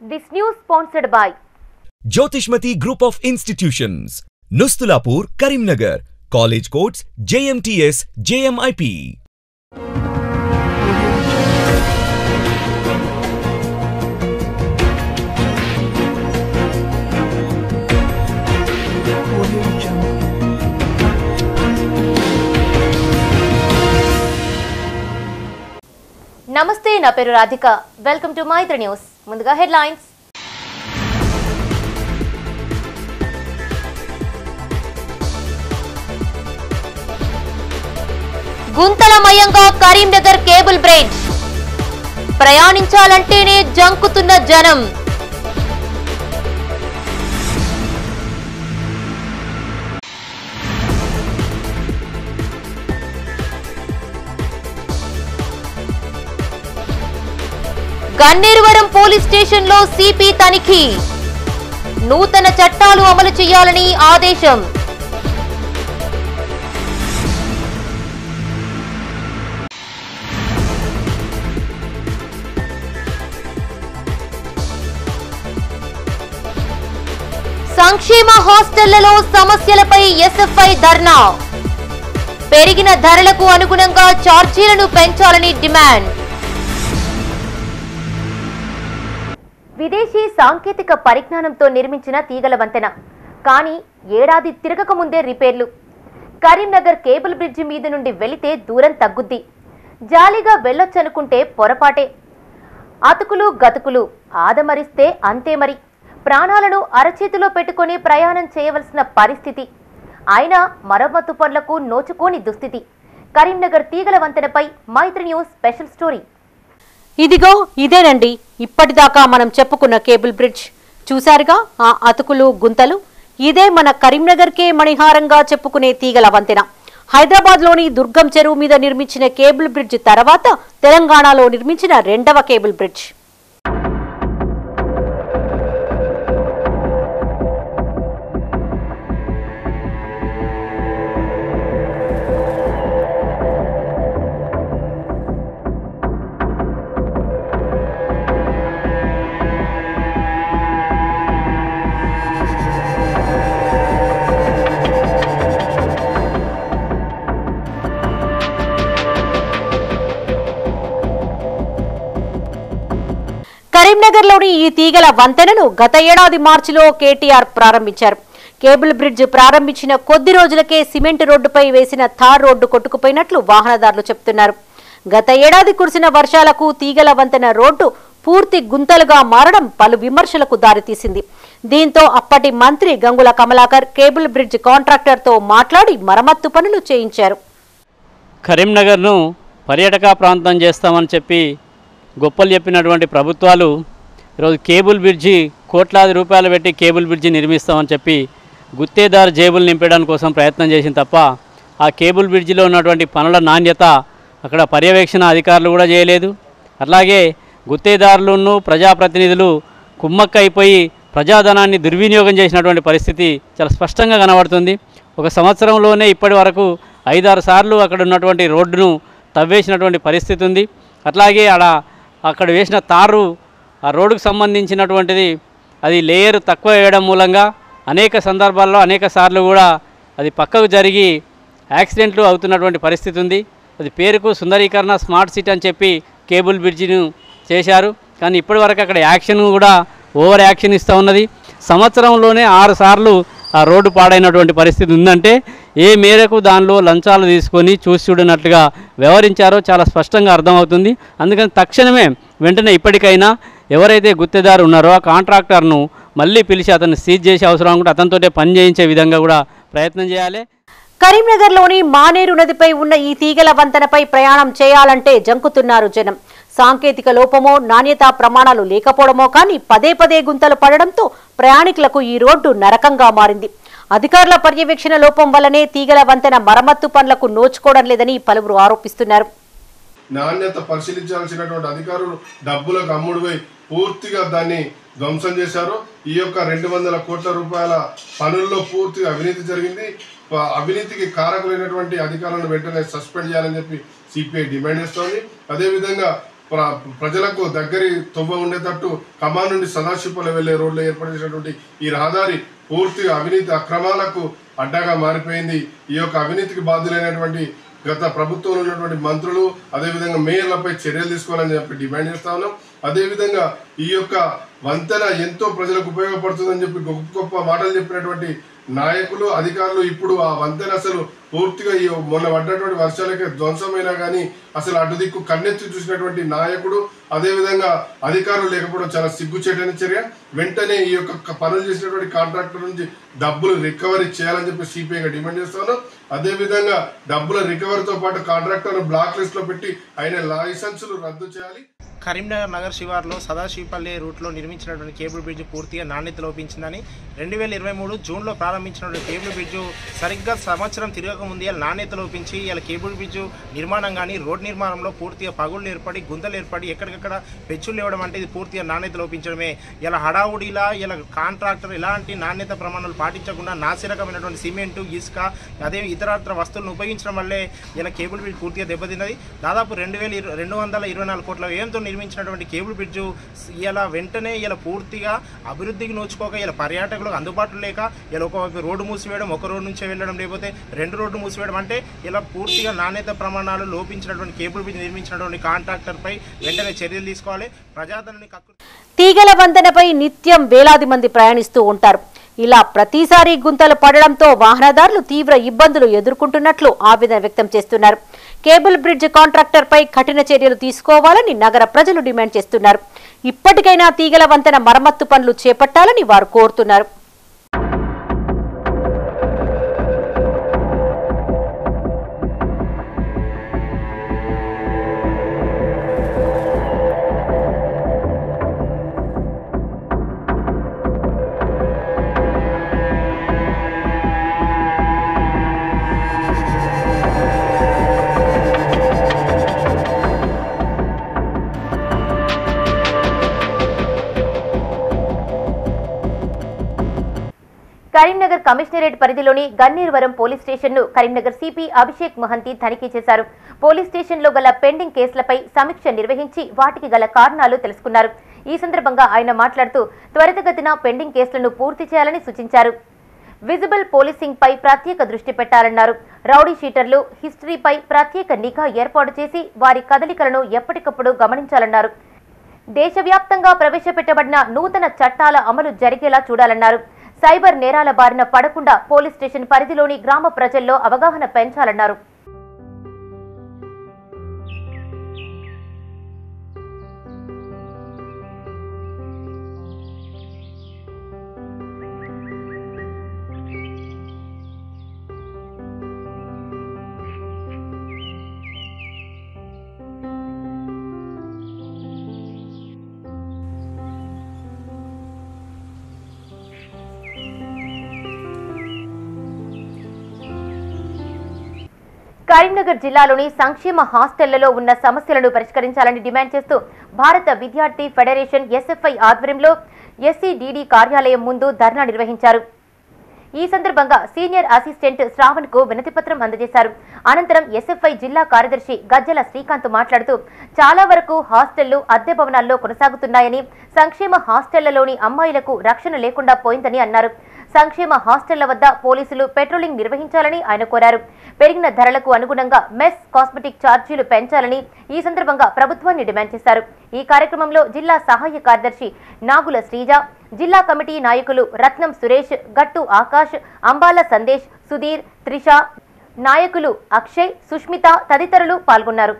This news sponsored by Jyotishmati Group of Institutions, Nustulapur, Karimnagar. College codes JMTS, JMIP. నమస్తే నా పేరు Radhika welcome to Maithri news ముందుగా headlines గుంతలమయంగా Karimnagar cable bridge ప్రయాణించాలంటేనే జంకుతున్న జనం గన్నేరువరం పోలీస్ స్టేషన్ లో సిపి తనిఖీ నూతన చట్టాలు అమలు చేయాలని ఆదేశం సంక్షేమ హాస్టళ్లలో సమస్యలపై ఎస్ఎఫ్ఐ ధర్నా పెరిగిన ధరలకు అనుగుణంగా ఛార్జీలను పెంచాలని డిమాండ్ విదేశీ సాంకేతిక పరిజ్ఞానంతో నిర్మించిన తీగల వంతెన కానీ ఏడాది తిరగక ముందే రిపేర్లు కరీంనగర్ కేబుల్ బ్రిడ్జి మీద నుండి వెళితే దూరం తగ్గుద్ది జాలీగా వెళ్ళొచ్చనుకుంటే పొరపాటే అతుకులు గతుకులు ఆదమరిస్తే అంతే మరి ప్రాణాలను అరచేతిలో పెట్టుకొని ప్రయాణం చేయవలసిన పరిస్థితి అయినా మరమ్మతు పనులకు నోచుకోని దుస్థితి కరీంనగర్ తీగల వంతెనపై మైత్రి న్యూస్ స్పెషల్ స్టోరీ ఇదిగో ఇదేనండి ఇప్పటిదాకా మనం చెప్పుకున్న కేబుల్ బ్రిడ్జ్ చూశారుగా ఆ అతుకులు గుంతలు ఇదే మన కరీంనగర్కే మణిహారంగా చెప్పుకునే తీగల వంతెన హైదరాబాద్లోని దుర్గం చెరువు మీద నిర్మించిన కేబుల్ బ్రిడ్జ్ తర్వాత తెలంగాణలో నిర్మించిన రెండవ కేబుల్ బ్రిడ్జ్ కరీంనగర్లోని ఈ తీగల వంతెనను గత ఏడాది మార్చిలో కేటీఆర్ ప్రారంభించారు కేబుల్ బ్రిడ్జ్ ప్రారంభించిన కొద్ది రోజులకే సిమెంట్ రోడ్డుపై వేసిన థార్ రోడ్డు కొట్టుకుపోయినట్లు వాహనదారులు చెబుతున్నారు గత ఏడాది కురిసిన వర్షాలకు తీగల వంతెన రోడ్డు పూర్తి గుంతలుగా మారడం పలు విమర్శలకు దారితీసింది దీంతో అప్పటి మంత్రి గంగుల కమలాకర్ కేబుల్ బ్రిడ్జ్ కాంట్రాక్టర్తో మాట్లాడి మరమ్మత్తు పనులు చేయించారు కరీంనగర్ను పర్యాటక ప్రాంతం చేస్తామని చెప్పి గొప్పలు చెప్పినటువంటి ప్రభుత్వాలు ఈరోజు కేబుల్ బ్రిడ్జి కోట్లాది రూపాయలు పెట్టి కేబుల్ బ్రిడ్జి నిర్మిస్తామని చెప్పి గుత్తేదారు జేబులు నింపడానికి కోసం ప్రయత్నం చేసిన తప్ప ఆ కేబుల్ బ్రిడ్జిలో ఉన్నటువంటి పనుల నాణ్యత అక్కడ పర్యవేక్షణ అధికారులు కూడా చేయలేదు అలాగే గుత్తేదారులను ప్రజాప్రతినిధులు కుమ్మక్క అయిపోయి ప్రజాధనాన్ని దుర్వినియోగం చేసినటువంటి పరిస్థితి చాలా స్పష్టంగా కనబడుతుంది ఒక సంవత్సరంలోనే ఇప్పటి వరకు 5-6 సార్లు అక్కడ ఉన్నటువంటి రోడ్డును తవ్వేసినటువంటి పరిస్థితి ఉంది అట్లాగే అక్కడ వేసిన తారు ఆ రోడ్డుకు సంబంధించినటువంటిది అది లేయర్ తక్కువ వేయడం మూలంగా అనేక సందర్భాల్లో అనేక సార్లు కూడా అది పక్కకు జరిగి యాక్సిడెంట్లు అవుతున్నటువంటి పరిస్థితి ఉంది అది పేరుకు సుందరీకరణ స్మార్ట్ సిటీ అని చెప్పి కేబుల్ బ్రిడ్జిను చేశారు కానీ ఇప్పటి వరకు అక్కడ యాక్షన్ కూడా ఓవర్ యాక్షన్ ఇస్తూ ఉన్నది సంవత్సరంలోనే 6 సార్లు ఆ రోడ్డు పాడైనటువంటి పరిస్థితి ఉందంటే ఏ మేరకు దానిలో లంచాలు తీసుకొని చూసి చూడనట్లుగా వ్యవహరించారో చాలా స్పష్టంగా అర్థమవుతుంది అందుకని తక్షణమే వెంటనే ఇప్పటికైనా ఎవరైతే గుత్తేదారు ఉన్నారో ఆ కాంట్రాక్టర్ను మళ్ళీ పిలిచి అతన్ని సీజ్ చేసే అవసరం అనుకుంటే అతనితోటే పని చేయించే విధంగా కూడా ప్రయత్నం చేయాలి కరీంనగర్లోని మానేరు నదిపై ఉన్న ఈ తీగల వంతెనపై ప్రయాణం చేయాలంటే జంకుతున్నారు జనం సాంకేతిక లోపమో నాణ్యతా ప్రమాణాలు లేకపోవడమో కానీ పదే గుంతలు పడడంతో ప్రయాణికులకు ఈ రోడ్డు నరకంగా మారింది అధికారుల పర్యవేక్షణ లోపం వల్లనే తీగల వంతెన మరమ్మత్తు పనులకు నోచుకోవడం లేదని పలువురు ఆరోపిస్తున్నారు నాణ్యత పరిశీలించాల్సినటువంటి అధికారులు డబ్బులకు అమ్ముడుపోయి పూర్తిగా దాన్ని ధ్వంసం చేశారు ఈ యొక్క 200 కోట్ల రూపాయల పనుల్లో పూర్తిగా అవినీతి జరిగింది అవినీతికి కారకులైనటువంటి అధికారులను వెంటనే సస్పెండ్ చేయాలని చెప్పి సిపిఐ డిమాండ్ చేస్తోంది అదేవిధంగా ప్రజలకు దగ్గరి తొవ్వ ఉండేటట్టు ఖమ్మం నుండి సదాశివపల్లి వెళ్లే రోడ్లో ఏర్పాటు చేసినటువంటి ఈ రహదారి పూర్తిగా అవినీతి అక్రమాలకు అడ్డగా మారిపోయింది. ఈ యొక్క అవినీతికి బాధ్యులైనటువంటి గత ప్రభుత్వంలో ఉన్నటువంటి మంత్రులు అదేవిధంగా మేయర్లపై చర్యలు తీసుకోవాలని చెప్పి డిమాండ్ చేస్తా ఉన్నాం. అదేవిధంగా ఈ యొక్క వంతెన ఎంతో ప్రజలకు ఉపయోగపడుతుందని చెప్పి గొప్ప గొప్ప మాటలు చెప్పినటువంటి నాయకులు అధికారులు ఇప్పుడు ఆ వంతెన అసలు పూర్తిగా ఈ మొన్న పడ్డటువంటి వర్షాలకే ధ్వంసమైనా కానీ అసలు అటు దిక్కు కన్నెత్తి చూసినటువంటి నాయకుడు అదేవిధంగా అధికారులు లేకపోవడం చాలా సిగ్గుచేటైన చర్య. వెంటనే ఈ యొక్క పనులు చేసినటువంటి కాంట్రాక్టర్ నుంచి డబ్బులు రికవరీ చేయాలని చెప్పి సిపిఐగా డిమాండ్ చేస్తున్నాం. అదేవిధంగా డబ్బుల రికవరీతో పాటు కాంట్రాక్టర్ బ్లాక్ లిస్ట్ లో పెట్టి ఆయన లైసెన్సులు రద్దు చేయాలి. కరీంనగర్ నగర్ శివార్లో సదాశివపల్లి రూట్లో నిర్మించినటువంటి కేబుల్ బ్రిడ్జ్ పూర్తిగా నాణ్యత లోపించిందని 2023 జూన్లో ప్రారంభించినటువంటి కేబుల్ బ్రిడ్జ్ సరిగ్గా సంవత్సరం తిరగకముందే నాణ్యత లోపించి ఇలా కేబుల్ బ్రిడ్జ్ నిర్మాణం కానీ రోడ్ నిర్మాణంలో పూర్తిగా పగుళ్ళు ఏర్పడి గుంతలు ఏర్పడి ఎక్కడికక్కడ పెచ్చులు లేవడం అంటే ఇది పూర్తిగా నాణ్యత లోపించడమే. ఇలా హడావుడిలా ఇలా కాంట్రాక్టర్ ఎలాంటి నాణ్యత ప్రమాణాలు పాటించకుండా నాసిరకమైనటువంటి సిమెంటు ఇసుక అదే ఇతరత్ర వస్తువులను ఉపయోగించడం వల్లే ఇలా కేబుల్ బ్రిడ్జ్ పూర్తిగా దెబ్బతిన్నది. దాదాపు 224 కోట్ల వ్యయంతో నిర్మించినటువంటి కేబుల్ బ్రిడ్జ్ ఇలా వెంటనే ఇలా పూర్తిగా అభివృద్ధికి నోచుకోక ఇలా పర్యాటకులకు అందుబాటులో లేక ఇలా ఒక రోడ్డు మూసివేయడం, ఒక రోడ్డు నుంచే వెళ్ళడం, లేకపోతే 2 రోడ్డు మూసివేయడం అంటే ఇలా పూర్తిగా నాణ్యత ప్రమాణాలు లోపించినటువంటి కేబుల్ బ్రిడ్జ్ నిర్మించినటువంటి కాంట్రాక్టర్పై వెంటనే చర్యలు తీసుకోవాలి. ప్రజాధనాన్ని తీగల వంతెనపై నిత్యం వేలాది మంది ప్రయాణిస్తూ ఉంటారు. ఇలా ప్రతిసారి గుంతలు పడడంతో వాహనదారులు తీవ్ర ఇబ్బందులు ఎదుర్కొంటున్నట్లు ఆవేదన వ్యక్తం చేస్తున్నారు. కేబుల్ బ్రిడ్జ్ కాంట్రాక్టర్ పై కఠిన చర్యలు తీసుకోవాలని నగర ప్రజలు డిమాండ్ చేస్తున్నారు. ఇప్పటికైనా తీగల వంతెన మరమ్మత్తు పనులు చేపట్టాలని వారు కోరుతున్నారు. కరీంనగర్ కమిషనరేట్ పరిధిలోని గన్నీర్వరం పోలీస్ స్టేషన్ను కరీంనగర్ సిపి అభిషేక్ మహంతి తనిఖీ చేశారు. పోలీస్ స్టేషన్లో గల పెండింగ్ కేసులపై సమీక్ష నిర్వహించి వాటికి గల కారణాలు తెలుసుకున్నారు. ఈ సందర్భంగా ఆయన మాట్లాడుతూ త్వరితగతిన పెండింగ్ కేసులను పూర్తి చేయాలని సూచించారు. విజిబుల్ పోలీసింగ్ పై ప్రత్యేక దృష్టి పెట్టాలన్నారు. రౌడీ షీటర్లు హిస్టరీపై ప్రత్యేక నిఘా ఏర్పాటు చేసి వారి కదలికలను ఎప్పటికప్పుడు గమనించాలన్నారు. దేశవ్యాప్తంగా ప్రవేశపెట్టబడిన నూతన చట్టాల అమలు జరిగేలా చూడాలన్నారు. సైబర్ నేరాల బారిన పడకుండా పోలీస్ స్టేషన్ పరిధిలోని గ్రామ ప్రజల్లో అవగాహన పెంచాలన్నారు. కరీంనగర్ జిల్లాలోని సంక్షేమ హాస్టళ్లలో ఉన్న సమస్యలను పరిష్కరించాలని డిమాండ్ చేస్తూ భారత విద్యార్థి ఫెడరేషన్ ఎస్ఎఫ్ఐ ఆధ్వర్యంలో ఎస్సీడీడీ కార్యాలయం ముందు ధర్నా నిర్వహించారు. ఈ సందర్భంగా సీనియర్ అసిస్టెంట్ శ్రావణ్ కు వినతిపత్రం అందజేశారు. అనంతరం ఎస్ఎఫ్ఐ జిల్లా కార్యదర్శి గజ్జల శ్రీకాంత్ మాట్లాడుతూ చాలా వరకు హాస్టళ్లు అద్దె భవనాల్లో కొనసాగుతున్నాయని, సంక్షేమ హాస్టళ్లలోని అమ్మాయిలకు రక్షణ లేకుండా పోయిందని అన్నారు. సంక్షేమ హాస్టళ్ల వద్ద పోలీసులు పెట్రోలింగ్ నిర్వహించాలని ఆయన కోరారు. పెరిగిన ధరలకు అనుగుణంగా మెస్, కాస్మెటిక్ ఛార్జీలు పెంచాలని ఈ సందర్భంగా ప్రభుత్వాన్ని డిమాండ్ చేశారు. ఈ కార్యక్రమంలో జిల్లా సహాయ కార్యదర్శి నాగుల శ్రీజ, జిల్లా కమిటీ నాయకులు రత్నం సురేష్, గట్టు ఆకాష్, అంబాల సందేశ్, సుధీర్, త్రిష, నాయకులు అక్షయ్, సుష్మిత తదితరులు పాల్గొన్నారు.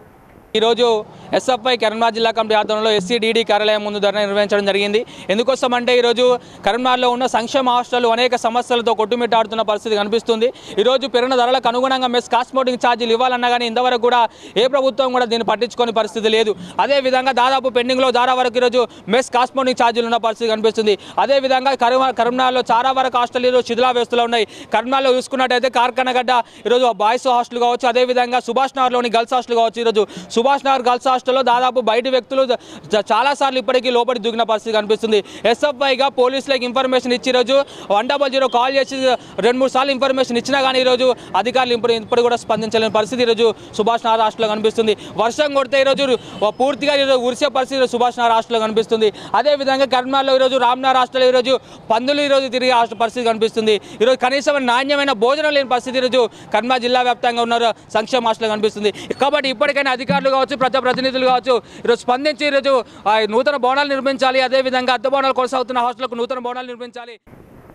ఈరోజు ఎస్ఎఫ్ఐ కరీంనగర్ జిల్లా కమిటీ ఆధ్వర్యంలో ఎస్సీడీడీ కార్యాలయం ముందు ధర్నా నిర్వహించడం జరిగింది. ఎందుకోసం అంటే ఈరోజు కరీంనగర్లో ఉన్న సంక్షేమ హాస్టళ్లు అనేక సమస్యలతో కొట్టుమిట్టాడుతున్న పరిస్థితి కనిపిస్తుంది. ఈరోజు పెరిగిన ధరలకు అనుగుణంగా మెస్, కాస్మెటిక్ ఛార్జీలు ఇవ్వాలన్నా కానీ ఇంతవరకు కూడా ఏ ప్రభుత్వం కూడా దీన్ని పట్టించుకునే పరిస్థితి లేదు. అదేవిధంగా దాదాపు పెండింగ్లో చాలా వరకు ఈరోజు మెస్, కాస్మెటిక్ ఛార్జీలు ఉన్న పరిస్థితి కనిపిస్తుంది. అదేవిధంగా కరీంనగర్లో చాలా వరకు హాస్టల్ ఈరోజు శిథిలావస్థలో ఉన్నాయి. కరీంనగర్లో చూసుకున్నట్టయితే కార్ఖానగడ్డ ఈరోజు బాయ్స్ హాస్టల్ కావచ్చు, అదేవిధంగా సుభాష్ నగర్లోని గర్ల్స్ హాస్టల్ కావచ్చు. ఈరోజు సుభాష్ నగర్ గర్ల్స్ హాస్టల్లో దాదాపు బయట వ్యక్తులు చాలాసార్లు ఇప్పటికీ లోపలి దూకిన పరిస్థితి కనిపిస్తుంది. ఎస్ఎఫ్ఐగా పోలీసులకు ఇన్ఫర్మేషన్ ఇచ్చి ఈరోజు 100 కాల్ చేసి 2-3 సార్లు ఇన్ఫర్మేషన్ ఇచ్చినా కానీ ఈరోజు అధికారులు ఇప్పుడు కూడా స్పందించలేని పరిస్థితి ఈరోజు సుభాష్ నగర్ హాస్టల్లో కనిపిస్తుంది. వర్షం కొడితే ఈరోజు పూర్తిగా ఈరోజు ఉరిసే పరిస్థితి సుభాష్ నగర్ హాస్టల్లో కనిపిస్తుంది. అదేవిధంగా కరీంనగర్లో ఈరోజు రామ్నగర్ హాస్టల్లో ఈరోజు పందులు ఈరోజు తిరిగే పరిస్థితి కనిపిస్తుంది. ఈరోజు కనీసం నాణ్యమైన భోజనం లేని పరిస్థితి ఈరోజు కరీంనగర్ జిల్లా వ్యాప్తంగా ఉన్న సంక్షేమ హాస్టల్లో కనిపిస్తుంది. కాబట్టి ఇప్పటికైనా అధికారులు కావచ్చు, ప్రజాప్రతినిధులు కావచ్చు ఈరోజు స్పందించి ఈరోజు నూతన భవనాలు నిర్మించాలి. అదేవిధంగా అద్దె భవనాలు కొనసాగుతున్న హాస్టళ్లకు నూతన భవనాలు నిర్మించాలి.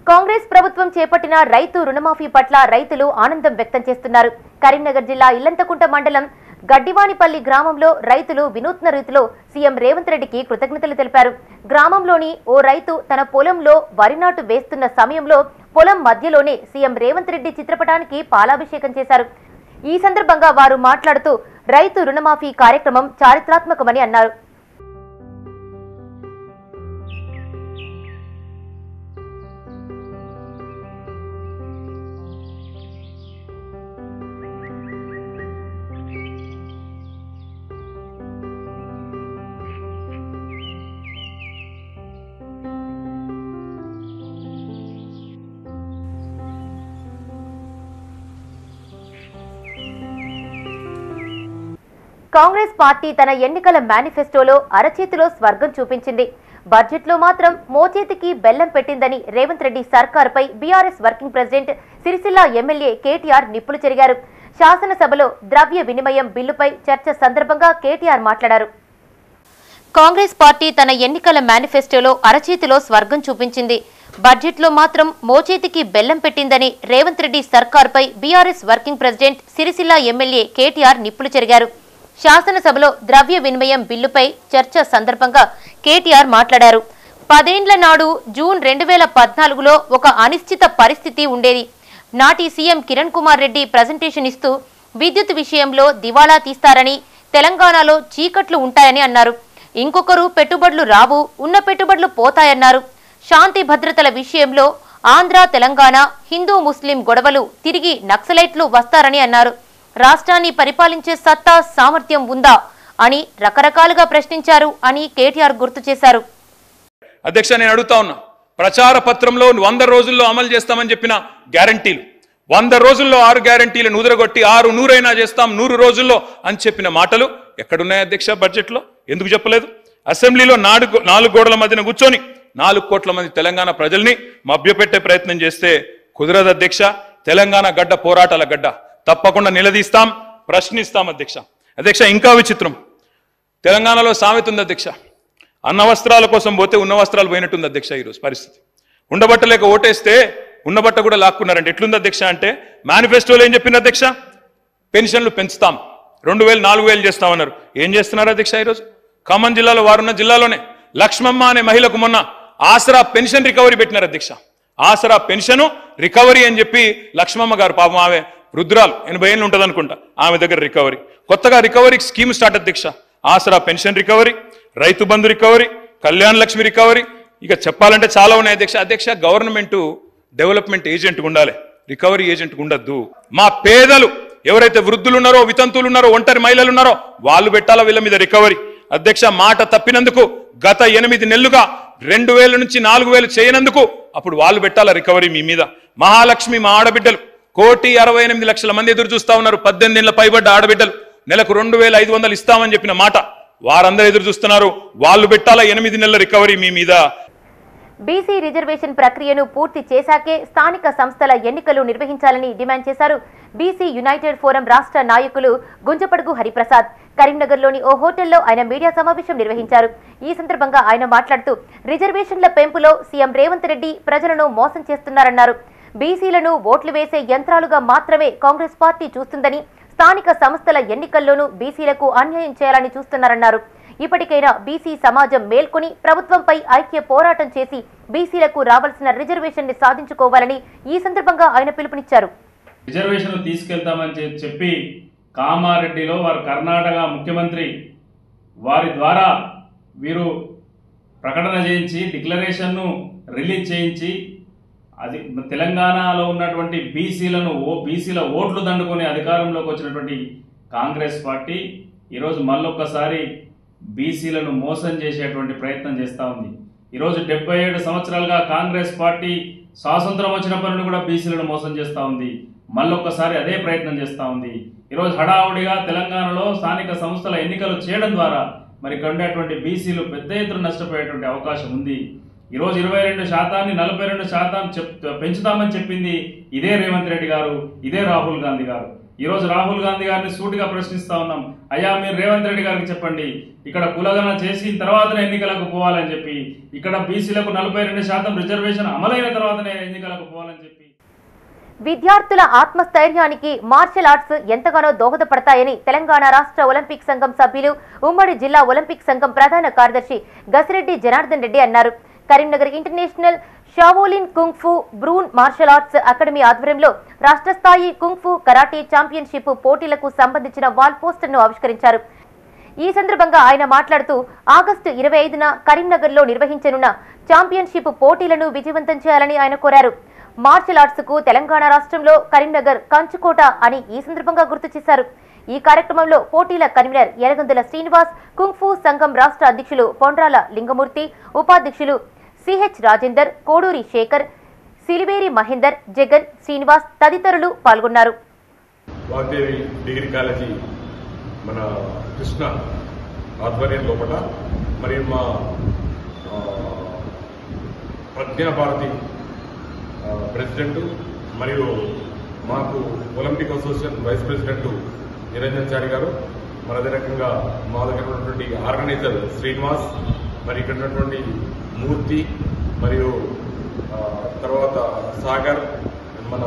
కాంగ్రెస్ ప్రభుత్వం చేపట్టిన రైతు రుణమాఫీ పట్ల రైతులు ఆనందం వ్యక్తం చేస్తున్నారు. కరీంనగర్ జిల్లా ఇల్లంతకుంట మండలం గడ్డివానిపల్లి గ్రామంలో రైతులు వినూత్న రీతిలో సీఎం రేవంత్ రెడ్డికి కృతజ్ఞతలు తెలిపారు. గ్రామంలోని ఓ రైతు తన పొలంలో వరి నాటు వేస్తున్న సమయంలో పొలం మధ్యలోనే సీఎం రేవంత్ రెడ్డి చిత్రపటానికి పాలాభిషేకం చేశారు. ఈ సందర్భంగా వారు మాట్లాడుతూ రైతు రుణమాఫీ కార్యక్రమం చారిత్రాత్మకమని అన్నారు. కాంగ్రెస్ పార్టీ తన ఎన్నికల మేనిఫెస్టోలో అరచేతిలో స్వర్గం చూపించింది. బడ్జెట్లో మాత్రం మోచేతికి బెల్లం పెట్టిందని రేవంత్ రెడ్డి సర్కారుపై BRS working president Sircilla MLA KTR నిప్పులు చెరిగారు. శాసనసభలో ద్రవ్య వినిమయం బిల్లుపై చర్చ సందర్భంగా కేటీఆర్ మాట్లాడారు. కాంగ్రెస్ పార్టీ తన ఎన్నికల మేనిఫెస్టోలో అరచేతిలో స్వర్గం చూపించింది. బడ్జెట్లో మాత్రం మోచేతికి బెల్లం పెట్టిందని రేవంత్ రెడ్డి సర్కారుపై BRS working president Sircilla MLA KTR నిప్పులు చెరిగారు. శాసనసభలో ద్రవ్య వినిమయం బిల్లుపై చర్చ సందర్భంగా కేటీఆర్ మాట్లాడారు. 10 ఏళ్ల నాడు జూన్ 2014లో ఒక అనిశ్చిత పరిస్థితి ఉండేది. నాటి సీఎం కిరణ్ కుమార్ రెడ్డి ప్రజెంటేషన్ ఇస్తూ విద్యుత్ విషయంలో దివాళా తీస్తారని, తెలంగాణలో చీకట్లు ఉంటాయని అన్నారు. ఇంకొకరు పెట్టుబడులు రావు, ఉన్న పెట్టుబడులు పోతాయన్నారు. శాంతి భద్రతల విషయంలో ఆంధ్ర తెలంగాణ హిందూ ముస్లిం గొడవలు తిరిగి నక్సలైట్లు వస్తారని అన్నారు. రాష్ట్రాన్ని పరిపాలించే సత్తా సామర్థ్యం ఉందా అని రకరకాలుగా ప్రశ్నించారు అని కేటీఆర్ గుర్తు చేశారు. అధ్యక్ష, నేను అడుగుతా ఉన్నా, ప్రచార పత్రంలో 100 రోజుల్లో అమలు చేస్తామని చెప్పిన గ్యారంటీలు 100 రోజుల్లో 6 గ్యారంటీలు నుదరగొట్టి 6 100 చేస్తాం 100 రోజుల్లో అని చెప్పిన మాటలు ఎక్కడున్నాయి అధ్యక్ష? బడ్జెట్లో ఎందుకు చెప్పలేదు? అసెంబ్లీలో 4 గోడల మధ్యన కూర్చొని 4 కోట్ల మంది తెలంగాణ ప్రజల్ని మభ్యపెట్టే ప్రయత్నం చేస్తే కుదరదు అధ్యక్ష. తెలంగాణ గడ్డ పోరాటాల గడ్డ, తప్పకుండా నిలదీస్తాం, ప్రశ్నిస్తాం అధ్యక్ష. అధ్యక్ష, ఇంకా విచిత్రం, తెలంగాణలో సామెత ఉంది అధ్యక్ష, అన్న వస్త్రాల కోసం పోతే ఉన్న వస్త్రాలు పోయినట్టుంది అధ్యక్ష. ఈరోజు పరిస్థితి ఉండబట్టలేక ఓటేస్తే ఉన్నబట్ట కూడా లాక్కున్నారంటే ఎట్లుంది అధ్యక్ష అంటే, మేనిఫెస్టోలో ఏం చెప్పింది అధ్యక్ష? పెన్షన్లు పెంచుతాం, 2000 4000 చేస్తామన్నారు. ఏం చేస్తున్నారు అధ్యక్ష? ఈరోజు ఖమ్మం జిల్లాలో వారున్న జిల్లాలోనే లక్ష్మమ్మ అనే మహిళకు మొన్న ఆసరా పెన్షన్ రికవరీ పెట్టినారు అధ్యక్ష. ఆసరా పెన్షన్ రికవరీ అని చెప్పి లక్ష్మమ్మ గారు, పాపం ఆమె వృద్ధురాలు, 80 ఏళ్ళు ఉంటుంది అనుకుంటా, ఆమె దగ్గర రికవరీ, కొత్తగా రికవరీ స్కీమ్ స్టార్ట్ అధ్యక్ష. ఆసరా pension recovery, Rythu Bandhu recovery, Kalyana Lakshmi recovery, ఇక చెప్పాలంటే చాలా ఉన్నాయి అధ్యక్ష. అధ్యక్ష, గవర్నమెంట్ డెవలప్మెంట్ ఏజెంట్ ఉండాలి, రికవరీ ఏజెంట్ ఉండద్దు. మా పేదలు ఎవరైతే వృద్ధులు ఉన్నారో, వితంతువులు ఉన్నారో, ఒంటరి మహిళలు ఉన్నారో వాళ్ళు పెట్టాలా వీళ్ళ మీద రికవరీ. అధ్యక్ష, మాట తప్పినందుకు గత 8 నెలలుగా 2000 నుంచి 4000 చేయనందుకు అప్పుడు వాళ్ళు పెట్టాలా రికవరీ మీ మీద. మహాలక్ష్మి, మా ఆడబిడ్డలు 1,68,00,000 మంది ఎదురు చూస్తా ఉన్నారు. 18 ఏళ్ల పైబడ్డ ఆడబిడ్డలు నెలకు 2,500 ఇస్తామని చెప్పిన మాట వారందరూ ఎదురు చూస్తున్నారు. వాళ్ళు పెట్టాలా 8 నెలల రికవరీ మీ మీద. బీసీ రిజర్వేషన్ ప్రక్రియను పూర్తి చేశాకే స్థానిక సంస్థల ఎన్నికలు నిర్వహించాలని డిమాండ్ చేశారు బీసీ యునైటెడ్ ఫోరం రాష్ట్ర నాయకులు గుంజపడుగు హరిప్రసాద్. కరీంనగర్లోని ఓ హోటల్లో ఆయన మీడియా సమావేశం నిర్వహించారు. ఈ సందర్భంగా ఆయన మాట్లాడుతూ రిజర్వేషన్ల పెంపులో సీఎం రేవంత్ రెడ్డి ప్రజలను మోసం చేస్తున్నారన్నారు. బీసీలను ఓట్లు వేసే యంత్రాలుగా మాత్రమే కాంగ్రెస్ పార్టీ చూస్తుందని, స్థానిక సంస్థల ఎన్నికల్లోనూ బీసీలకు అన్యాయం చేయాలని చూస్తున్నారన్నారు. ఇప్పటికైనా బీసీ సమాజం మేల్కొని ప్రభుత్వంపై ఐక్య పోరాటం చేసి బీసీలకు రావాల్సిన రిజర్వేషన్ ని సాధించుకోవాలని ఈ సందర్భంగా ఆయన పిలుపునిచ్చారు. రిజర్వేషన్లు తీసుకెళ్తామని చెప్పి కామారెడ్డిలో వారు కర్ణాటక ముఖ్యమంత్రి వారి ద్వారా వీరు ప్రకటన చేయించి డిక్లరేషన్ను రిలీజ్ చేయించి అది తెలంగాణలో ఉన్నటువంటి బీసీల ఓట్లు దండుకొని అధికారంలోకి వచ్చినటువంటి కాంగ్రెస్ పార్టీ ఈరోజు మళ్ళొక్కసారి బీసీలను మోసం చేసేటువంటి ప్రయత్నం చేస్తూ ఉంది. ఈరోజు 77 సంవత్సరాలుగా కాంగ్రెస్ పార్టీ స్వాతంత్రం వచ్చినప్పటి నుండి కూడా బీసీలను మోసం చేస్తూ ఉంది. మళ్ళొక్కసారి అదే ప్రయత్నం చేస్తూ ఉంది. ఈరోజు హడావుడిగా తెలంగాణలో స్థానిక సంస్థల ఎన్నికలు చేయడం ద్వారా మరి ఇక్కడ ఉండేటువంటి బీసీలు పెద్ద ఎత్తున నష్టపోయేటువంటి అవకాశం ఉంది. ఈరోజు 22% 42% పెంచుతామని చెప్పింది ఇదే రేవంత్ రెడ్డి గారు, ఇదే రాహుల్ గాంధీ గారు. ఈరోజు రాహుల్ గాంధీ గారిని సూటిగా ప్రశ్నిస్తా ఉన్నాం, అయ్యా మీరు రేవంత్ రెడ్డి గారికి చెప్పండి, ఇక్కడ కులగణన చేసి తర్వాతనే ఎన్నికలకు పోవాలని చెప్పి, ఇక్కడ బీసీలకు 42% రిజర్వేషన్ అమలైన తర్వాతనే ఎన్నికలకు పోవాలని చెప్పి. విద్యార్థుల ఆత్మస్థైర్యానికి మార్షల్ ఆర్ట్స్ ఎంతగానో దోహదపడతాయని తెలంగాణ రాష్ట్ర ఒలింపిక్ సంఘం సభ్యులు, ఉమ్మడి జిల్లా ఒలింపిక్ సంఘం ప్రధాన కార్యదర్శి గసిరెడ్డి జనార్దన్ రెడ్డి అన్నారు. కరీంనగర్ ఇంటర్నేషనల్ షావోలిన్ కుంగ్ఫు బ్రూన్ మార్షల్ ఆర్ట్స్ అకాడమీ ఆధ్వర్యంలో రాష్ట్ర స్థాయి కుంగ్ఫు కరాటే ఛాంపియన్షిప్ పోటీలకు సంబంధించిన వాల్ పోస్టర్ను ఆవిష్కరించారు. ఈ సందర్భంగా ఆయన మాట్లాడుతూ ఆగస్టు 25న కరీంనగర్లో నిర్వహించనున్న ఛాంపియన్షిప్ పోటీలను విజయవంతం చేయాలని ఆయన కోరారు. మార్షల్ ఆర్ట్స్ కు తెలంగాణ రాష్ట్రంలో కరీంనగర్ కంచుకోట అని ఈ సందర్భంగా గుర్తు చేశారు. ఈ కార్యక్రమంలో పోటీల కన్వీనర్ ఎరగందుల శ్రీనివాస్, కుంగ్ఫు సంఘం రాష్ట్ర అధ్యక్షులు పొండ్రాల లింగమూర్తి, ఉపాధ్యక్షులు సిహెచ్ రాజేందర్, కోడూరి శేఖర్, సిలివేరి మహేందర్, జగన్, శ్రీనివాస్ తదితరులు పాల్గొన్నారు. వాగ్దేవి డిగ్రీ కాలేజీ మన కృష్ణ ఆధ్వర్యం లోపల మరియు మా ప్రజ్ఞాభారతి ప్రెసిడెంట్ మరియు మాకు Olympic association vice president Niranjan Chari గారు, మన అదే రకంగా మా దగ్గర ఉన్నటువంటి ఆర్గనైజర్ శ్రీనివాస్, మరి ఇక్కడ ఉన్నటువంటి మూర్తి మరియు తర్వాత సాగర్, మన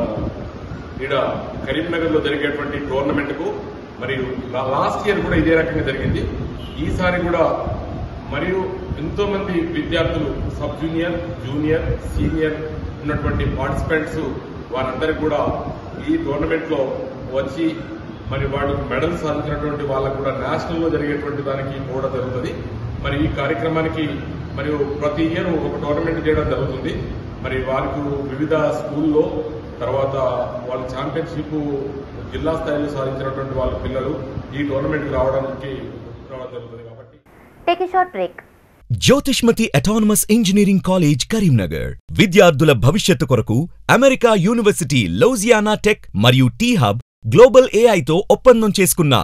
ఈడ కరీంనగర్లో జరిగేటువంటి టోర్నమెంట్కు మరియు లాస్ట్ ఇయర్ కూడా ఇదే రకంగా జరిగింది. ఈసారి కూడా మరియు ఎంతో మంది విద్యార్థులు సబ్ జూనియర్, జూనియర్, సీనియర్ ఉన్నటువంటి పార్టిసిపెంట్స్ వారందరికీ కూడా ఈ టోర్నమెంట్లో వచ్చి మరి వాళ్ళు మెడల్ సాధించినటువంటి వాళ్ళకు కూడా నేషనల్లో జరిగేటువంటి దానికి కూడా జరుగుతుంది. మరి ఈ కార్యక్రమానికి మరియు ప్రతి ఇయర్ ఒక టోర్నమెంట్ చేయడం జరుగుతుంది. మరి వారికి వివిధ స్కూల్లో తర్వాత వాళ్ళ ఛాంపియన్షిప్ జిల్లా స్థాయిలో సాధించినటువంటి వాళ్ళ పిల్లలు ఈ టోర్నమెంట్కి రావడానికి జరుగుతుంది. కాబట్టి take a short break. Jyothishmathi autonomous engineering college Karimnagar విద్యార్థుల భవిష్యత్తు కొరకు అమెరికా యూనివర్సిటీ లౌజియానా టెక్ మరియు టీ హబ్ గ్లోబల్ ఏఐతో ఒప్పందం చేసుకున్న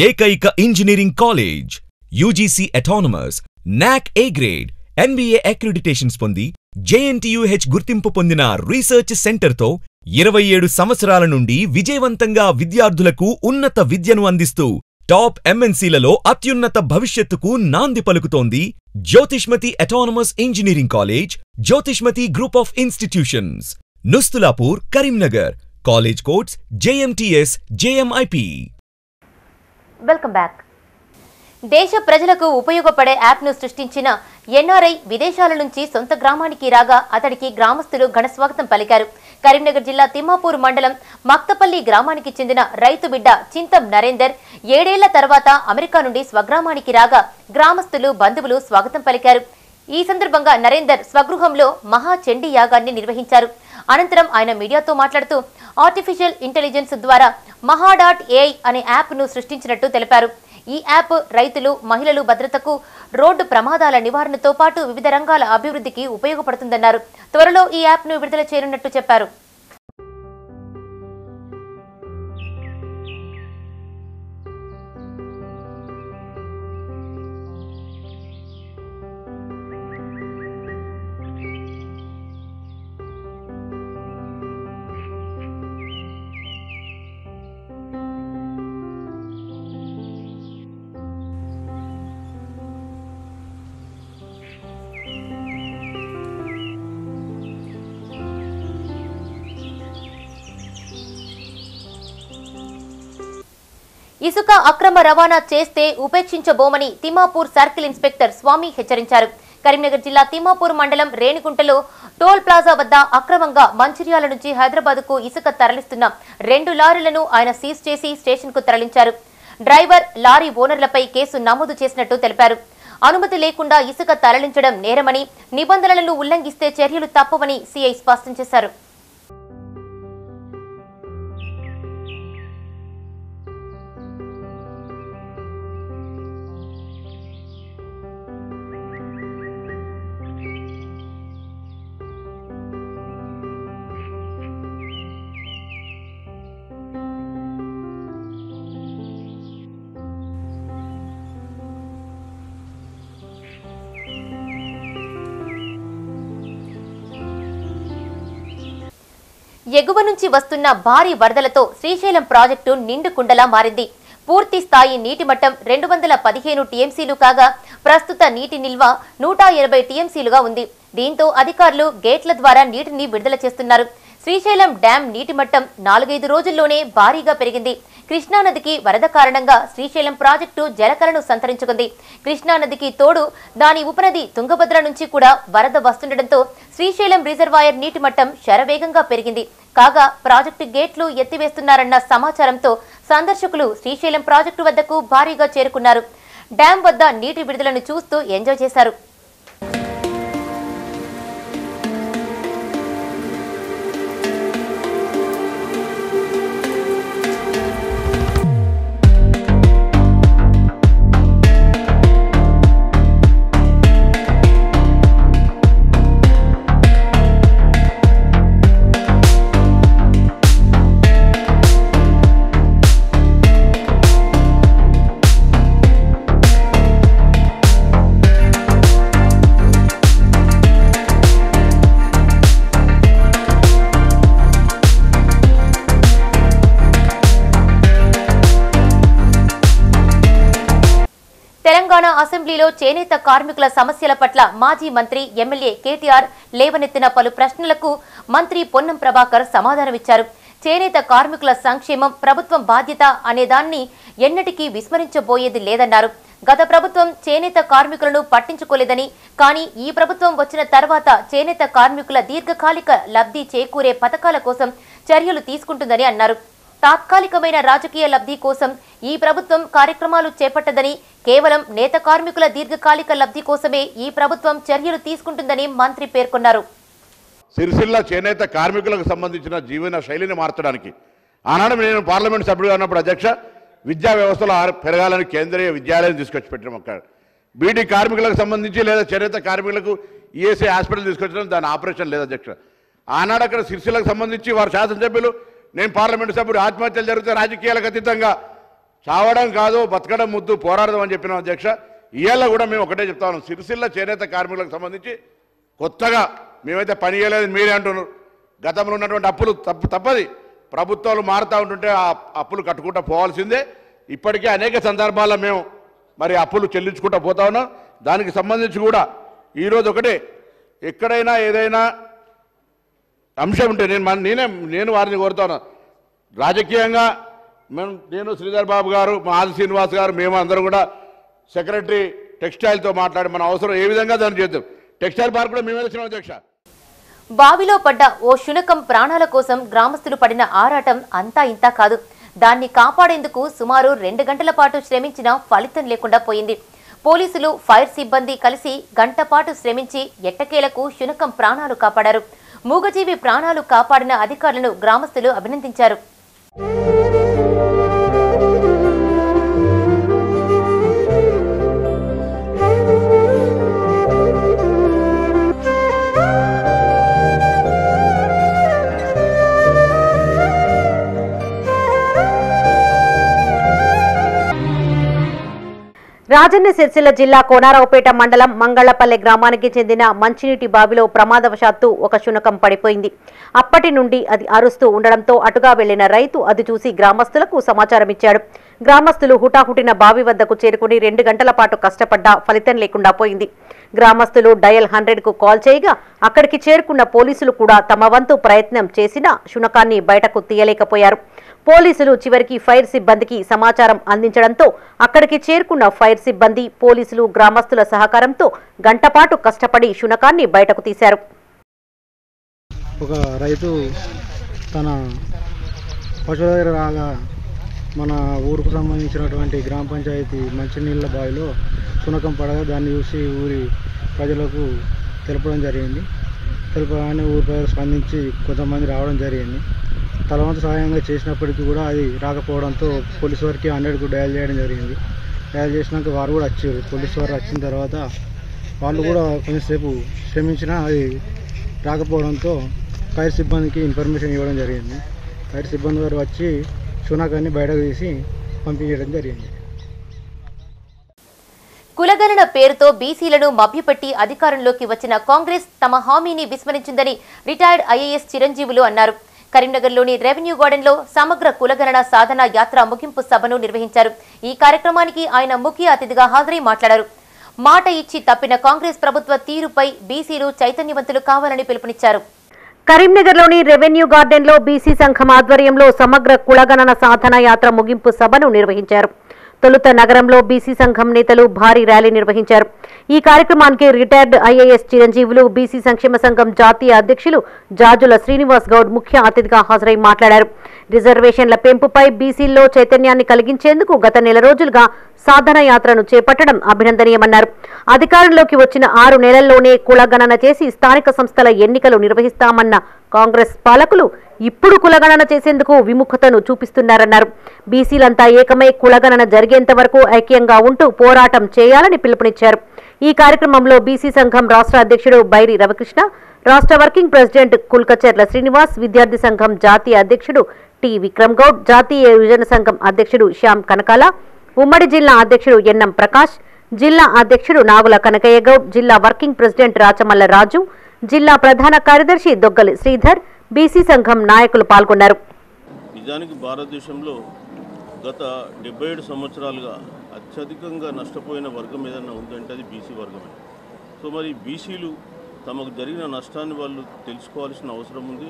ఏకైక ఇంజనీరింగ్ కాలేజ్. యూజీసీ అటానమస్, నాక్ ఏ గ్రేడ్, ఎన్బీఏ అక్రిడిటేషన్స్ పొంది జేఎన్టీయూహెచ్ గుర్తింపు పొందిన రీసెర్చ్ సెంటర్తో 27 సంవత్సరాల నుండి విజయవంతంగా విద్యార్థులకు ఉన్నత విద్యను అందిస్తూ టాప్ ఎంఎన్సీలలో అత్యున్నత భవిష్యత్తుకు నాంది పలుకుతోంది Jyothishmathi autonomous engineering college, Jyothishmathi group of institutions, Nustulapur, Karimnagar. College codes JMTS, JMIP. Welcome back. దేశ ప్రజలకు ఉపయోగపడే యాప్ను సృష్టించిన ఎన్ఆర్ఐ విదేశాల నుంచి సొంత గ్రామానికి రాగా అతడికి గ్రామస్తులు ఘనస్వాగతం పలికారు. కరీంనగర్ జిల్లా తిమ్మాపూర్ మండలం మక్తపల్లి గ్రామానికి చెందిన రైతు బిడ్డ చింతం నరేందర్ 7 ఏళ్ల తర్వాత అమెరికా నుండి స్వగ్రామానికి రాగా గ్రామస్తులు, బంధువులు స్వాగతం పలికారు. ఈ సందర్భంగా నరేందర్ స్వగృహంలో మహాచండీ యాగాన్ని నిర్వహించారు. అనంతరం ఆయన మీడియాతో మాట్లాడుతూ ఆర్టిఫిషియల్ ఇంటెలిజెన్స్ ద్వారా మహా.ai అనే యాప్ను సృష్టించినట్టు తెలిపారు. ఈ యాప్ రైతులు, మహిళలు భద్రతకు, రోడ్డు ప్రమాదాల నివారణతో పాటు వివిధ రంగాల అభివృద్ధికి ఉపయోగపడుతుందన్నారు. త్వరలో ఈ యాప్ను విడుదల చేయనున్నట్టు చెప్పారు. ఇసుక అక్రమ రవాణా చేస్తే ఉపేక్షించబోమని తిమ్మాపూర్ సర్కిల్ ఇన్స్పెక్టర్ స్వామి హెచ్చరించారు. కరీంనగర్ జిల్లా తిమ్మాపూర్ మండలం రేణిగుంటలో టోల్ ప్లాజా వద్ద అక్రమంగా మంచిర్యాల నుంచి హైదరాబాద్కు ఇసుక తరలిస్తున్న 2 లారీలను ఆయన సీజ్ చేసి స్టేషన్కు తరలించారు. డ్రైవర్, లారీ ఓనర్లపై కేసు నమోదు చేసినట్టు తెలిపారు. అనుమతి లేకుండా ఇసుక తరలించడం నేరమని, నిబంధనలను ఉల్లంఘిస్తే చర్యలు తప్పవని సీఐ స్పష్టం చేశారు. ఎగువ నుంచి వస్తున్న భారీ వరదలతో శ్రీశైలం ప్రాజెక్టు నిండు కుండలా మారింది. పూర్తి స్థాయి నీటి మట్టం 215 టీఎంసీలు కాగా ప్రస్తుత నీటి నిల్వ 180 టీఎంసీలుగా ఉంది. దీంతో అధికారులు గేట్ల ద్వారా నీటిని విడుదల చేస్తున్నారు. శ్రీశైలం డ్యాం నీటి మట్టం 4-5 రోజుల్లోనే భారీగా పెరిగింది. కృష్ణానదికి వరద కారణంగా శ్రీశైలం ప్రాజెక్టు జలకలను సంతరించుకుంది. కృష్ణానదికి తోడు దాని ఉపనది తుంగభద్ర నుంచి కూడా వరద వస్తుండటంతో శ్రీశైలం రిజర్వాయర్ నీటి మట్టం శరవేగంగా పెరిగింది. కాగా ప్రాజెక్టు గేట్లు ఎత్తివేస్తున్నారన్న సమాచారంతో సందర్శకులు శ్రీశైలం ప్రాజెక్టు వద్దకు భారీగా చేరుకున్నారు. డ్యాం వద్ద నీటి విడుదలను చూస్తూ ఎంజాయ్ చేశారు. తెలంగాణ అసెంబ్లీలో చేనేత కార్మికుల సమస్యల పట్ల మాజీ మంత్రి ఎమ్మెల్యే కేటీఆర్ లేవనెత్తిన పలు ప్రశ్నలకు మంత్రి పొన్నం ప్రభాకర్ సమాధానమిచ్చారు. చేనేత కార్మికుల సంక్షేమం ప్రభుత్వం బాధ్యత అనేదాన్ని ఎన్నటికీ విస్మరించబోయేది లేదన్నారు. గత ప్రభుత్వం చేనేత కార్మికులను పట్టించుకోలేదని, కానీ ఈ ప్రభుత్వం వచ్చిన తర్వాత చేనేత కార్మికుల దీర్ఘకాలిక లబ్ధి చేకూరే పథకాల కోసం చర్యలు తీసుకుంటుందని అన్నారు. తాత్కాలికమైన రాజకీయ లబ్ధి కోసం ఈ ప్రభుత్వం కార్యక్రమాలు చేపట్టదని, కేవలం నేత కార్మికుల దీర్ఘకాలిక లబ్ధి కోసమే ఈ ప్రభుత్వం చర్యలు తీసుకుంటుందని మంత్రి పేర్కొన్నారు. సిరిసిల్ల చేనేత కార్మికులకు సంబంధించిన జీవన శైలిని మార్చడానికి ఆనాడు నేను పార్లమెంట్ సభ్యుడిగా ఉన్నప్పుడు అధ్యక్ష విద్యా వ్యవస్థలో పెరగాలని కేంద్రీయ విద్యాలయం తీసుకొచ్చి పెట్టిన ఒక బీడీ కార్మికులకు సంబంధించి లేదా చేనేత కార్మికులకు ఈఎస్ఐ హాస్పిటల్ తీసుకొచ్చడం దాని ఆపరేషన్ లేదు అధ్యక్ష. ఆనాడు అక్కడ సిరిసిల్లకు సంబంధించి వారు శాసనసభ్యులు నేను పార్లమెంటు సభ్యుడు ఆత్మహత్యలు జరిగితే రాజకీయాలకు అతీతంగా చావడం కాదు బతకడం ముద్దు పోరాడదాం అని చెప్పినాం అధ్యక్ష. ఇవాళ కూడా మేము ఒకటే చెప్తా ఉన్నాం, సిరిసిల్ల చేనేత కార్మికులకు సంబంధించి కొత్తగా మేమైతే పని చేయలేదు మీరే అంటున్నారు. గతంలో ఉన్నటువంటి అప్పులు తప్పది, ప్రభుత్వాలు మారుతూ ఉంటుంటే ఆ అప్పులు కట్టుకుంటూ పోవాల్సిందే. ఇప్పటికే అనేక సందర్భాల్లో మేము మరి అప్పులు చెల్లించుకుంటూ పోతా ఉన్నాం. దానికి సంబంధించి కూడా ఈరోజు ఒకటే, ఎక్కడైనా ఏదైనా అంశం ఉంటే నేను వారిని కోరుతాను. రాజకీయంగా నేను శ్రీధర్ బాబు గారు, మా ఆది శ్రీనివాస్ గారు, మేము అందరం కూడా సెక్రటరీ టెక్స్టైల్తో మాట్లాడి మన అవసరం ఏ విధంగా దాన్ని చేద్దాం. టెక్స్టైల్ పార్క్ కూడా మేము వచ్చినాం అధ్యక్ష. బావిలో పడ్డ ఓ శునకం ప్రాణాల కోసం గ్రామస్తులు పడిన ఆరాటం అంతా ఇంతా కాదు. దాన్ని కాపాడేందుకు సుమారు 2 గంటల పాటు శ్రమించినా ఫలితం లేకుండా పోయింది. పోలీసులు, ఫైర్ సిబ్బంది కలిసి గంట పాటు శ్రమించి ఎట్టకేలకు శునకం ప్రాణాలు కాపాడారు. మూగజీవి ప్రాణాలు కాపాడిన అధికారులను గ్రామస్తులు అభినందించారు. రాజన్న సిరిసిల్ల జిల్లా కోనారావుపేట మండలం మంగళపల్లె గ్రామానికి చెందిన మంచినీటి బావిలో ప్రమాదవశాత్తు ఒక శునకం పడిపోయింది. అప్పటి నుండి అది అరుస్తూ ఉండడంతో అటుగా వెళ్లిన రైతు అది చూసి గ్రామస్తులకు సమాచారం ఇచ్చాడు. గ్రామస్తులు హుటాహుటిన బావి వద్దకు చేరుకుని 2 గంటల పాటు కష్టపడ్డా ఫలితం లేకుండా పోయింది. గ్రామస్తులు డయల్ 100కు కాల్ చేయగా అక్కడికి చేరుకున్న పోలీసులు కూడా తమ వంతు ప్రయత్నం చేసినా శునకాన్ని బయటకు తీయలేకపోయారు. పోలీసులు చివరికి ఫైర్ సిబ్బందికి సమాచారం అందించడంతో అక్కడికి చేరుకున్న ఫైర్ సిబ్బంది, పోలీసులు, గ్రామస్తుల సహకారంతో గంటపాటు కష్టపడి శునకాన్ని బయటకు తీశారు. ఒక రైతు తన పశువుల దగ్గర రాగా మన ఊరుకు సంబంధించినటువంటి గ్రామ పంచాయతీ మంచినీళ్ళ బావిలో శునకం పడగా దాన్ని చూసి ఊరి ప్రజలకు తెలపడం జరిగింది. తెలపగానే ఊరి ప్రజలు స్పందించి కొంతమంది రావడం జరిగింది. తలవంతు సహాయంగా చేసినప్పటికీ కూడా అది రాకపోవడంతో పోలీసు వారికి 100కు డయల్ చేయడం జరిగింది. డయల్ చేసినాక వారు కూడా వచ్చారు. పోలీసు వారు వచ్చిన తర్వాత వాళ్ళు కూడా కొంచెంసేపు శ్రమించినా అది రాకపోవడంతో ఫైర్ సిబ్బందికి ఇన్ఫర్మేషన్ ఇవ్వడం జరిగింది. ఫైర్ సిబ్బంది వారు వచ్చి శునకాన్ని బయటకు తీసి పంపించడం జరిగింది. కులగణన పేరుతో బీసీలను మభ్యపెట్టి అధికారంలోకి వచ్చిన కాంగ్రెస్ తమ హామీని విస్మరించిందని రిటైర్డ్ ఐఏఎస్ చిరంజీవులు అన్నారు. కరీంనగర్లోని రెవెన్యూ గార్డెన్లో సమగ్ర కులగణన సాధన యాత్ర ముగింపు సభను నిర్వహించారు. ఈ కార్యక్రమానికి ఆయన ముఖ్య అతిథిగా హాజరై మాట్లాడారు. మాట ఇచ్చి తప్పిన కాంగ్రెస్ ప్రభుత్వ తీరుపై బీసీలు చైతన్యవంతులు కావాలని పిలుపునిచ్చారు. కరీంనగర్లోని రెవెన్యూ గార్డెన్లో బీసీ సంఘం ఆధ్వర్యంలో సమగ్ర కులగణన సాధన యాత్ర ముగింపు సభను నిర్వహించారు. తొలుత నగరంలో బీసీ సంఘం నేతలు భారీ ర్యాలీ నిర్వహించారు. ఈ కార్యక్రమానికి రిటైర్డ్ ఐఏఎస్ చిరంజీవులు, బీసీ సంక్షేమ సంఘం జాతీయ అధ్యక్షులు జాజుల శ్రీనివాస్ గౌడ్ ముఖ్య అతిథిగా హాజరై మాట్లాడారు. రిజర్వేషన్ల పెంపుపై బీసీల్లో చైతన్యాన్ని కలిగించేందుకు గత నెల రోజులుగా సాధన యాత్రను చేపట్టడం అభినందనీయమన్నారు. అధికారంలోకి వచ్చిన 6 నెలల్లోనే కులగణన చేసి స్థానిక సంస్థల ఎన్నికలు నిర్వహిస్తామన్న కాంగ్రెస్ పాలకులు ఇప్పుడు కులగణన చేసేందుకు విముఖతను చూపిస్తున్నారన్నారు. బీసీలంతా ఏకమై కులగణన జరిగేంత వరకు ఐక్యంగా ఉంటూ పోరాటం చేయాలని పిలుపునిచ్చారు. ఈ కార్యక్రమంలో బీసీ సంఘం రాష్ట్ర అధ్యక్షుడు బైరి రవికృష్ణ, రాష్ట్ర వర్కింగ్ ప్రెసిడెంట్ కుల్కచర్ల శ్రీనివాస్, విద్యార్థి సంఘం జాతీయ అధ్యక్షుడు టి విక్రమ్ గౌడ్, జాతీయ యువజన సంఘం అధ్యక్షుడు శ్యామ్ కనకాల, ఉమ్మడి జిల్లా అధ్యక్షుడు ఎన్ఎం ప్రకాష్, జిల్లా అధ్యక్షుడు నాగుల కనకయ్య గౌడ్, జిల్లా వర్కింగ్ ప్రెసిడెంట్ రాచమల్ల రాజు, జిల్లా ప్రధాన కార్యదర్శి దొగ్గలి శ్రీధర్, బీసీ సంఘం నాయకులు పాల్గొన్నారు. నిజానికి భారతదేశంలో గత 77 సంవత్సరాలుగా అత్యధికంగా నష్టపోయిన వర్గం ఏదైనా ఉందంటే అది బీసీ వర్గమే. సో మరి బీసీలు తమకు జరిగిన నష్టాన్ని వాళ్ళు తెలుసుకోవాల్సిన అవసరం ఉంది.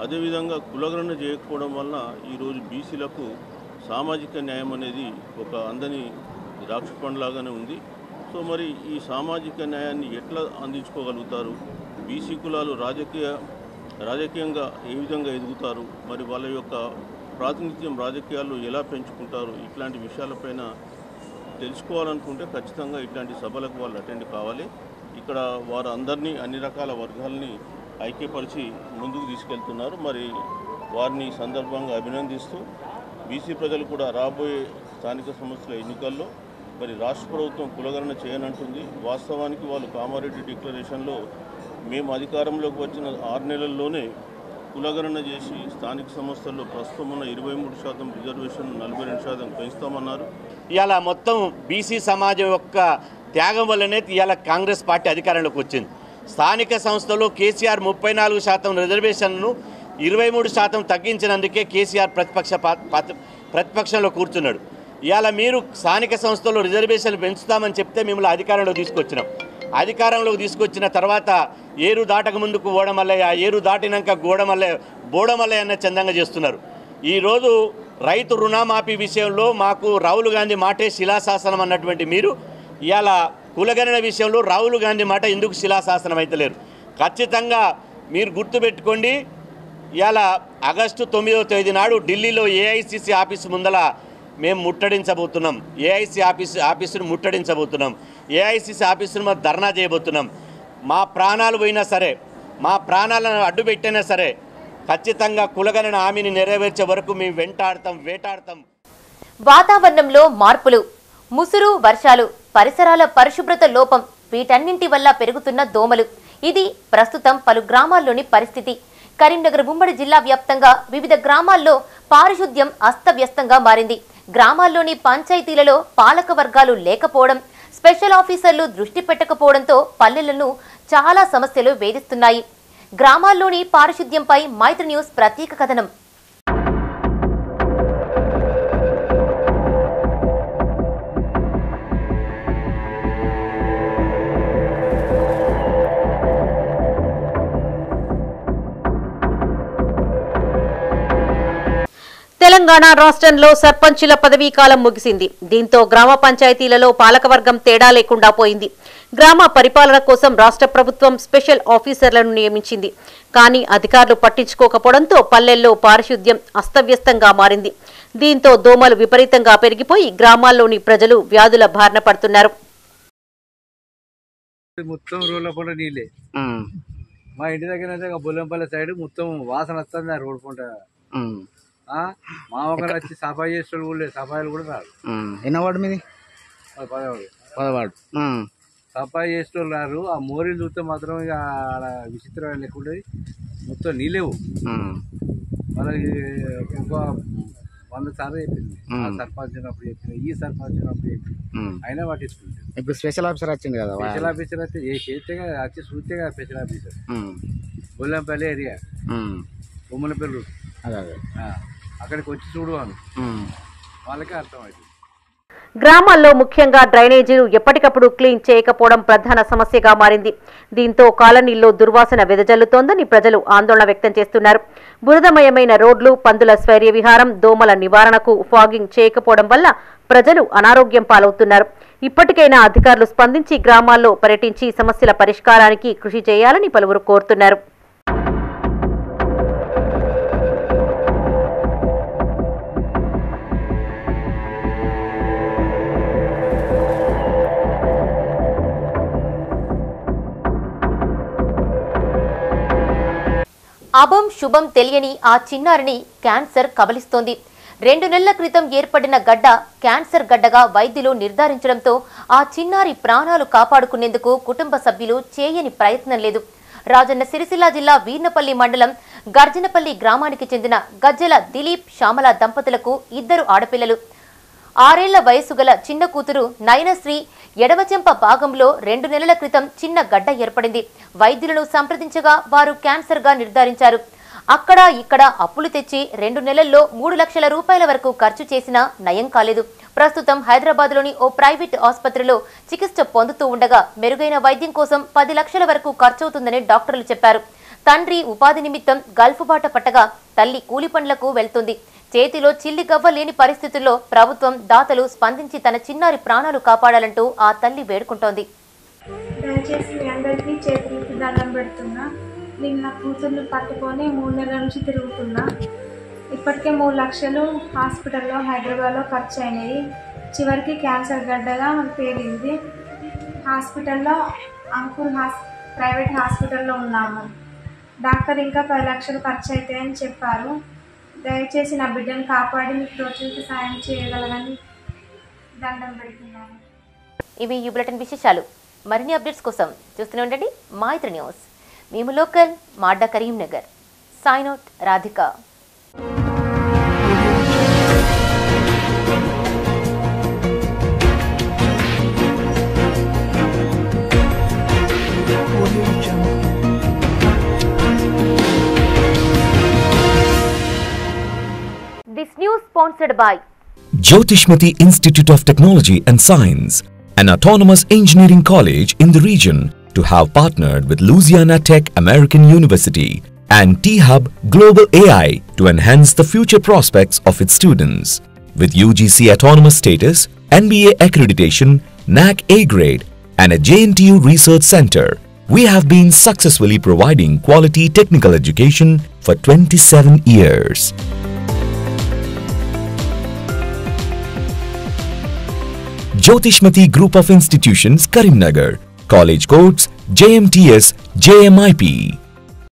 అదేవిధంగా కులగణన చేయకపోవడం వలన ఈరోజు బీసీలకు సామాజిక న్యాయం అనేది ఒక అందని ద్రాక్ష పండులాగానే ఉంది. సో మరి ఈ సామాజిక న్యాయాన్ని ఎట్లా అందించుకోగలుగుతారు, బీసీ కులాలు రాజకీయంగా ఏ విధంగా ఎదుగుతారు, మరి వాళ్ళ యొక్క ప్రాతినిధ్యం రాజకీయాల్లో ఎలా పెంచుకుంటారు, ఇట్లాంటి విషయాలపైన తెలుసుకోవాలనుకుంటే ఖచ్చితంగా ఇట్లాంటి సభలకు వాళ్ళు అటెండ్ కావాలి. ఇక్కడ వారు అందరినీ అన్ని రకాల వర్గాలని ఐక్యపరిచి ముందుకు తీసుకెళ్తున్నారు. మరి వారిని సందర్భంగా అభినందిస్తూ బీసీ ప్రజలు కూడా రాబోయే స్థానిక సంస్థల ఎన్నికల్లో మరి రాష్ట్ర ప్రభుత్వం కులగణన చేయనంటుంది. వాస్తవానికి వాళ్ళు కామారెడ్డి డిక్లరేషన్లో మేము అధికారంలోకి వచ్చిన 6 నెలల్లోనే కులగణన చేసి స్థానిక సంస్థల్లో ప్రస్తుతం ఉన్న 23% రిజర్వేషన్ 42% పెంచుతామన్నారు. ఇవాళ మొత్తం బీసీ సమాజం యొక్క త్యాగం వల్లనే ఇవాళ కాంగ్రెస్ పార్టీ అధికారంలోకి వచ్చింది. స్థానిక సంస్థల్లో కేసీఆర్ 34% రిజర్వేషన్ను 23% తగ్గించినందుకే కేసీఆర్ ప్రతిపక్షంలో కూర్చున్నాడు. ఇవాళ మీరు స్థానిక సంస్థల్లో రిజర్వేషన్లు పెంచుతామని చెప్తే మిమ్మల్ని అధికారంలోకి తీసుకొచ్చినాం. అధికారంలోకి తీసుకొచ్చిన తర్వాత ఏరు దాటక ముందుకు ఓడమల్లయ్య, ఏరు దాటినాక బోడమల్లయ్య అన్న చందంగా చేస్తున్నారు. ఈరోజు రైతు రుణమాఫీ విషయంలో మాకు రాహుల్ గాంధీ మాటే శిలాశాసనం అన్నటువంటి మీరు ఇవాళ కులగణన విషయంలో రాహుల్ గాంధీ మాట ఎందుకు శిలాశాసనం అయితే లేరు? ఖచ్చితంగా మీరు గుర్తుపెట్టుకోండి. ఇవాళ ఆగస్టు 9వ తేదీ నాడు ఢిల్లీలో ఏఐసిసి ఆఫీసు ముందల మేము ముట్టడించబోతున్నాం. ఆఫీసును ముట్టడించబోతున్నాం. ఏఐసిసి ఆఫీసును ధర్నా చేయబోతున్నాం. మా ప్రాణాలు పోయినా సరే, మా ప్రాణాలను అడ్డుపెట్టినా సరే ఖచ్చితంగా కులగణన హామీని నెరవేర్చే వరకు మేము వేటాడతాం. వాతావరణంలో మార్పులు, ముసురు, వర్షాలు, పరిసరాల పరిశుభ్రత లోపం, వీటన్నింటి వల్ల పెరుగుతున్న దోమలు, ఇది ప్రస్తుతం పలు గ్రామాల్లోని పరిస్థితి. కరీంనగర్ ఉమ్మడి జిల్లా వ్యాప్తంగా వివిధ గ్రామాల్లో పారిశుద్ధ్యం అస్తవ్యస్తంగా మారింది. గ్రామాల్లోని పంచాయతీలలో పాలక వర్గాలు లేకపోవడం, స్పెషల్ ఆఫీసర్లు దృష్టి పెట్టకపోవడంతో పల్లెలను చాలా సమస్యలు వేధిస్తున్నాయి. గ్రామాల్లోని పారిశుద్ధ్యంపై మైత్రి న్యూస్ ప్రత్యేక కథనం. తెలంగాణ రాష్ట్రంలో సర్పంచుల పదవీకాలం ముగిసింది. దీంతో గ్రామ పంచాయతీలలో పాలకవర్గం తేడా లేకుండా పోయింది. గ్రామ పరిపాలన కోసం రాష్ట్ర ప్రభుత్వం స్పెషల్ ఆఫీసర్లను నియమించింది. కానీ అధికారులు పట్టించుకోకపోవడంతో పల్లెల్లో పారిశుద్ధ్యం అస్తవ్యస్తంగా మారింది. దీంతో దోమలు విపరీతంగా పెరిగిపోయి గ్రామాల్లోని ప్రజలు వ్యాధుల బారిన పడుతున్నారు. మొత్తం రోడ్ల పంట నీళ్ళే. మా ఇంటి దగ్గర బొల్లంపల్లి సైడ్ మొత్తం వాసన వస్తుంది. ఆ రోడ్ పంట మా ఒకరు వచ్చి సఫాయి చేసేవాళ్ళు కూడా లేదు. సఫాయిలు కూడా రాదు. ఎన్న వాడు మీది? 10 సఫాయి చేసేవాళ్ళు రారు. ఆ మోరీలు చూస్తే మాత్రం ఇక విచిత్రమైన లెక్క ఉంటుంది. మొత్తం నీళ్ళేవు. వాళ్ళకి ఒక 100 సార్లు చెప్పింది. ఆ సర్పంచ్ ఉన్నప్పుడు చెప్పింది, ఈ సర్పంచ్ ఉన్నప్పుడు చెప్పింది, అయినా పట్టించుకుంటుంది. ఇప్పుడు స్పెషల్ ఆఫీసర్ వచ్చింది కదా. స్పెషల్ ఆఫీసర్ అయితే చేస్తే వచ్చి చూస్తే కదా special officer. Bollampalli area Bommalapalli అక్కడికి వచ్చి చూడు అని వాళ్ళకే అర్థమవుతుంది. గ్రామాల్లో ముఖ్యంగా డ్రైనేజీలు ఎప్పటికప్పుడు క్లీన్ చేయకపోవడం ప్రధాన సమస్యగా మారింది. దీంతో కాలనీల్లో దుర్వాసన వెదజల్లుతోందని ప్రజలు ఆందోళన వ్యక్తం చేస్తున్నారు. బురదమయమైన రోడ్లు, పందుల స్వైర్య విహారం, దోమల నివారణకు ఫాగింగ్ చేయకపోవడం వల్ల ప్రజలు అనారోగ్యం పాలవుతున్నారు. ఇప్పటికైనా అధికారులు స్పందించి గ్రామాల్లో పర్యటించి సమస్యల పరిష్కారానికి కృషి చేయాలని పలువురు కోరుతున్నారు. అభం శుభం తెలియని ఆ చిన్నారిని క్యాన్సర్ కబలిస్తోంది. 2 నెలల క్రితం ఏర్పడిన గడ్డ క్యాన్సర్ గడ్డగా వైద్యులు నిర్ధారించడంతో ఆ చిన్నారి ప్రాణాలు కాపాడుకునేందుకు కుటుంబ సభ్యులు చేయని ప్రయత్నం లేదు. రాజన్న సిరిసిల్ల జిల్లా వీర్నపల్లి మండలం గర్జనపల్లి గ్రామానికి చెందిన గజ్జల దిలీప్ శ్యామల దంపతులకు 2 ఆడపిల్లలు. 6 ఏళ్ల వయసు గల చిన్న కూతురు నయనశ్రీ ఎడవచెంప భాగంలో 2 నెలల క్రితం చిన్న గడ్డ ఏర్పడింది. వైద్యులను సంప్రదించగా వారు క్యాన్సర్గా నిర్ధారించారు. అక్కడ ఇక్కడ అప్పులు తెచ్చి 2 నెలల్లో 3 లక్షల రూపాయల వరకు ఖర్చు చేసినా నయం కాలేదు. ప్రస్తుతం హైదరాబాద్లోని ఓ ప్రైవేట్ ఆసుపత్రిలో చికిత్స పొందుతూ ఉండగా మెరుగైన వైద్యం కోసం 10 లక్షల వరకు ఖర్చవుతుందని డాక్టర్లు చెప్పారు. తండ్రి ఉపాధి నిమిత్తం గల్ఫ్ బాట పట్టగా తల్లి కూలి పనులకు వెళ్తుంది. చేతిలో చిల్లి గవ్వ లేని పరిస్థితుల్లో ప్రభుత్వం దాతలు స్పందించి తన చిన్నారి ప్రాణాలు కాపాడాలంటూ ఆ తల్లి వేడుకుంటోంది. దయచేసి మీ అందరికీ చేతులకి దండం పెడుతున్నా. నేను నా కూతుర్ని పట్టుకొని 3 నెలల నుంచి తిరుగుతున్నా. ఇప్పటికే 3 లక్షలు హాస్పిటల్లో హైదరాబాద్లో ఖర్చు అయినాయి. చివరికి క్యాన్సర్ గడ్డగా తేలింది. హాస్పిటల్లో అంకుర్ ప్రైవేట్ హాస్పిటల్లో ఉన్నాము. డాక్టర్ ఇంకా 10 లక్షలు ఖర్చు అవుతాయని చెప్పారు. దయచేసి నా బిడ్డను కాపాడి మీకు రోజుకి సాయం చేయగలరని దండం పెడుతున్నాను. ఇవి ఈ బులెటిన్ విశేషాలు. మరిన్ని అప్డేట్స్ కోసం చూస్తూనే ఉండండి మైత్రి న్యూస్. మేము లోకల్ మాడ్డా Karimnagar. Sign out Radhika. This news sponsored by Jyotishmati Institute of Technology and Science, an autonomous engineering college in the region, to have partnered with Louisiana Tech American University and T-Hub Global AI to enhance the future prospects of its students. With UGC autonomous status, NBA accreditation, NAC A grade, and a JNTU research center, we have been successfully providing quality technical education for 27 years. Jyotishmati Group of Institutions, Karimnagar. College codes JMTS, JMIP.